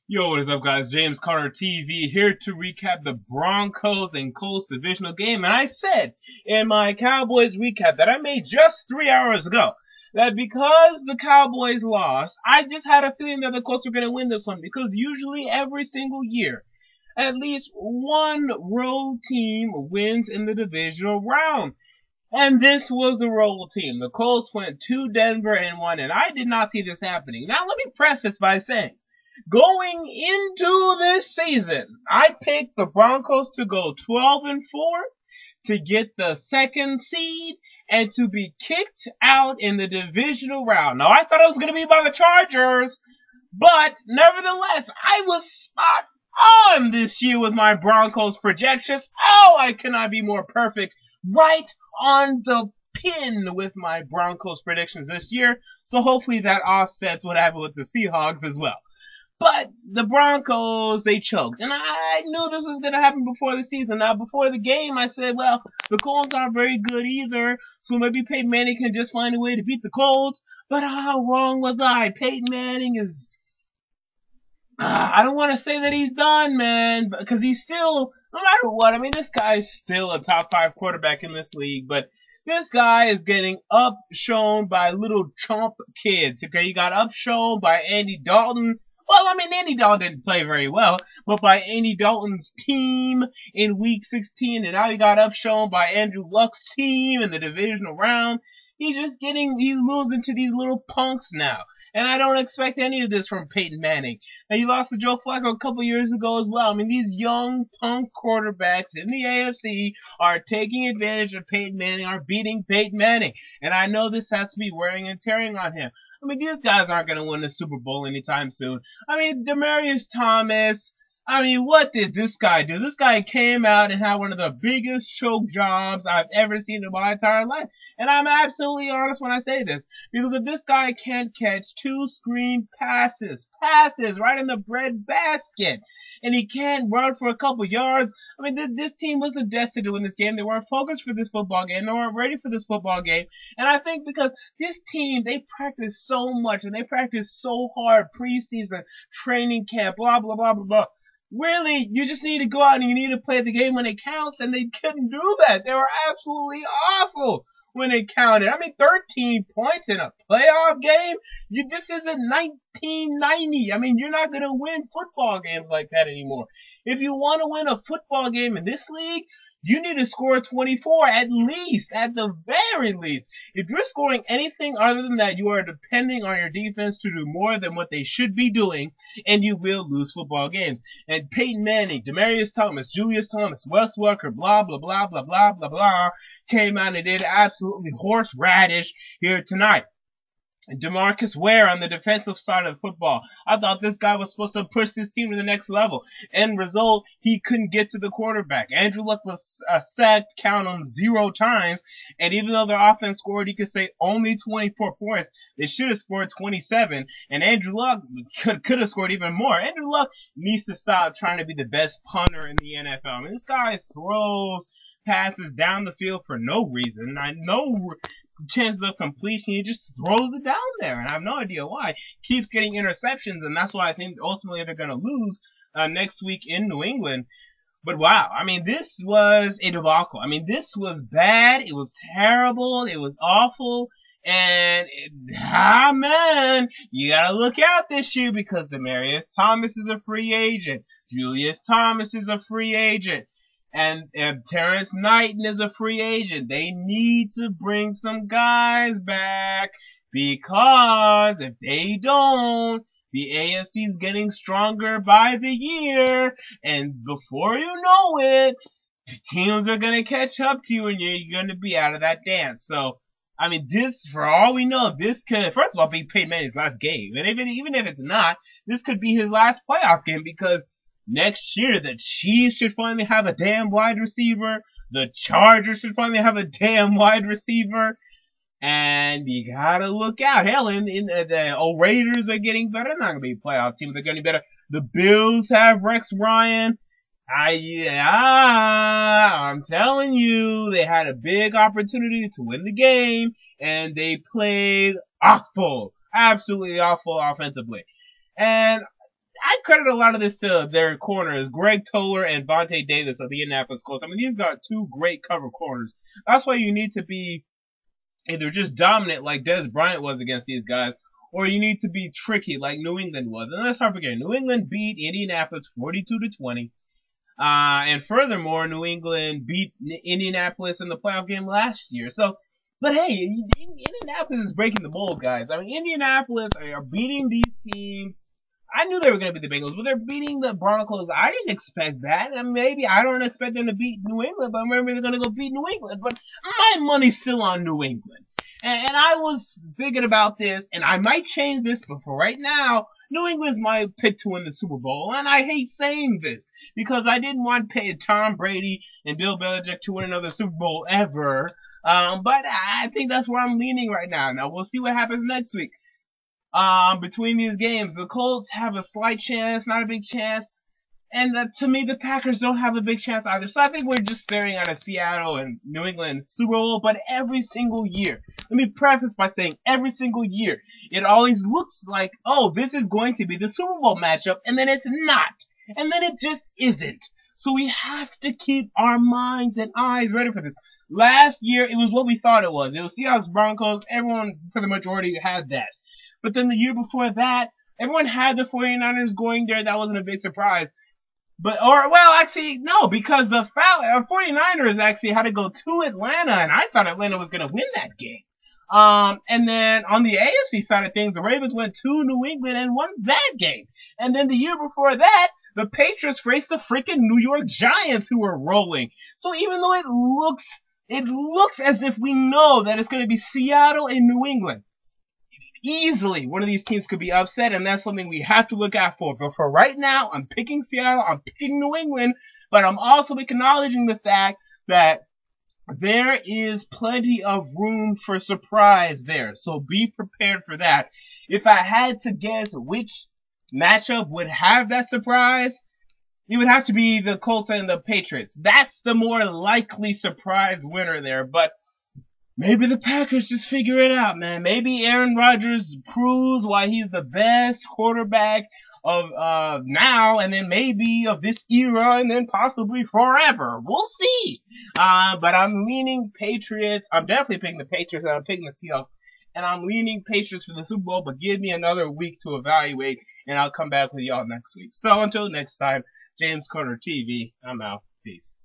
Yo, what is up, guys? James Carter TV here to recap the Broncos and Colts divisional game. And I said in my Cowboys recap that I made just 3 hours ago that because the Cowboys lost, I just had a feeling that the Colts were going to win this one because usually every single year, at least one road team wins in the divisional round. And this was the road team. The Colts went to Denver and won, and I did not see this happening. Now, let me preface by saying, going into this season, I picked the Broncos to go 12-4, to get the second seed, and to be kicked out in the divisional round. Now, I thought it was going to be by the Chargers, but nevertheless, I was spot on this year with my Broncos projections. Oh, I cannot be more perfect. Right on the pin with my Broncos predictions this year. So hopefully that offsets what happened with the Seahawks as well. But the Broncos, they choked. And I knew this was going to happen before the season. Now, before the game, I said, well, the Colts aren't very good either. So maybe Peyton Manning can just find a way to beat the Colts. But how wrong was I? Peyton Manning is... I don't want to say that he's done, man. Because he's still... No matter what, I mean, this guy's still a top 5 quarterback in this league. But this guy is getting upshown by little chump kids. Okay, he got upshown by Andy Dalton. Well, I mean, Andy Dalton didn't play very well, but by Andy Dalton's team in Week 16, and now he got upshown by Andrew Luck's team in the divisional round. He's losing to these little punks now. And I don't expect any of this from Peyton Manning. And he lost to Joe Flacco a couple years ago as well. I mean, these young punk quarterbacks in the AFC are taking advantage of Peyton Manning, are beating Peyton Manning. And I know this has to be wearing and tearing on him. I mean, these guys aren't going to win the Super Bowl anytime soon. I mean, Demaryius Thomas, I mean, what did this guy do? This guy came out and had one of the biggest choke jobs I've ever seen in my entire life. And I'm absolutely honest when I say this. Because if this guy can't catch 2 screen passes right in the bread basket, and he can't run for a couple yards, I mean, this team wasn't destined to win this game. They weren't focused for this football game. They weren't ready for this football game. And I think because this team, they practice so much, and they practice so hard preseason, training camp, blah, blah, blah, blah, blah. Really, you just need to go out and you need to play the game when it counts, and they couldn't do that. They were absolutely awful when it counted. I mean, 13 points in a playoff game? This isn't 1990. I mean, you're not going to win football games like that anymore. If you want to win a football game in this league, you need to score 24 at least, at the very least. If you're scoring anything other than that, you are depending on your defense to do more than what they should be doing, and you will lose football games. And Peyton Manning, Demaryius Thomas, Julius Thomas, Wes Welker, blah, blah, blah, blah, blah, blah, blah, came out and did absolutely horseradish here tonight. DeMarcus Ware on the defensive side of football. I thought this guy was supposed to push his team to the next level. End result, he couldn't get to the quarterback. Andrew Luck was sacked, count them, 0 times. And even though their offense scored, you could say only 24 points. They should have scored 27. And Andrew Luck could have scored even more. Andrew Luck needs to stop trying to be the best punter in the NFL. I mean, this guy throws passes down the field for no reason. I know chances of completion, he just throws it down there, and I have no idea why. Keeps getting interceptions, and that's why I think ultimately they're going to lose next week in New England. But wow, I mean, this was a debacle. I mean, this was bad. It was terrible. It was awful. And, man, you got to look out this year because Demaryius Thomas is a free agent. Julius Thomas is a free agent. And Terrence Knighton is a free agent. They need to bring some guys back because if they don't, the AFC is getting stronger by the year. And before you know it, teams are going to catch up to you and you're going to be out of that dance. So, I mean, this, for all we know, this could, first of all, be Peyton Manning's last game. And even if it's not, this could be his last playoff game because next year, the Chiefs should finally have a damn wide receiver. The Chargers should finally have a damn wide receiver. And you gotta look out. Hell, the Raiders are getting better. They're not gonna be a playoff team. They're getting better. The Bills have Rex Ryan. I'm telling you, they had a big opportunity to win the game, and they played awful. Absolutely awful offensively. And I credit a lot of this to their corners, Greg Toller and Vontae Davis of the Indianapolis Colts. I mean, these are two great cover corners. That's why you need to be either just dominant like Dez Bryant was against these guys, or you need to be tricky like New England was. And let's not forget, New England beat Indianapolis 42-20. And furthermore, New England beat Indianapolis in the playoff game last year. So, but hey, Indianapolis is breaking the mold, guys. I mean, Indianapolis are beating these teams. I knew they were going to beat the Bengals, but they're beating the Broncos. I didn't expect that. And maybe I don't expect them to beat New England, but maybe they're going to go beat New England. But my money's still on New England. And I was thinking about this, and I might change this, but for right now, New England's my pick to win the Super Bowl. And I hate saying this, because I didn't want Tom Brady and Bill Belichick to win another Super Bowl ever. But I think that's where I'm leaning right now. Now, we'll see what happens next week. Between these games, the Colts have a slight chance, not a big chance. And to me, the Packers don't have a big chance either. So I think we're just staring at a Seattle and New England Super Bowl, but every single year. Let me preface by saying every single year, it always looks like, oh, this is going to be the Super Bowl matchup, and then it's not. And then it just isn't. So we have to keep our minds and eyes ready for this. Last year, it was what we thought it was. It was Seahawks, Broncos. Everyone, for the majority, had that. But then the year before that, everyone had the 49ers going there. That wasn't a big surprise. Actually, no, because the 49ers actually had to go to Atlanta, and I thought Atlanta was going to win that game. And then on the AFC side of things, the Ravens went to New England and won that game. And then the year before that, the Patriots faced the freaking New York Giants, who were rolling. So even though it looks as if we know that it's going to be Seattle and New England, easily one of these teams could be upset, and that's something we have to look out for. But for right now, I'm picking Seattle, I'm picking New England, but I'm also acknowledging the fact that there is plenty of room for surprise there. So be prepared for that. If I had to guess which matchup would have that surprise, it would have to be the Colts and the Patriots. That's the more likely surprise winner there, but maybe the Packers just figure it out, man. Maybe Aaron Rodgers proves why he's the best quarterback of now, and then maybe of this era, and then possibly forever. We'll see. But I'm leaning Patriots. I'm definitely picking the Patriots, and I'm picking the Seahawks. And I'm leaning Patriots for the Super Bowl, but give me another week to evaluate, and I'll come back with y'all next week. So until next time, James Carter TV, I'm out. Peace.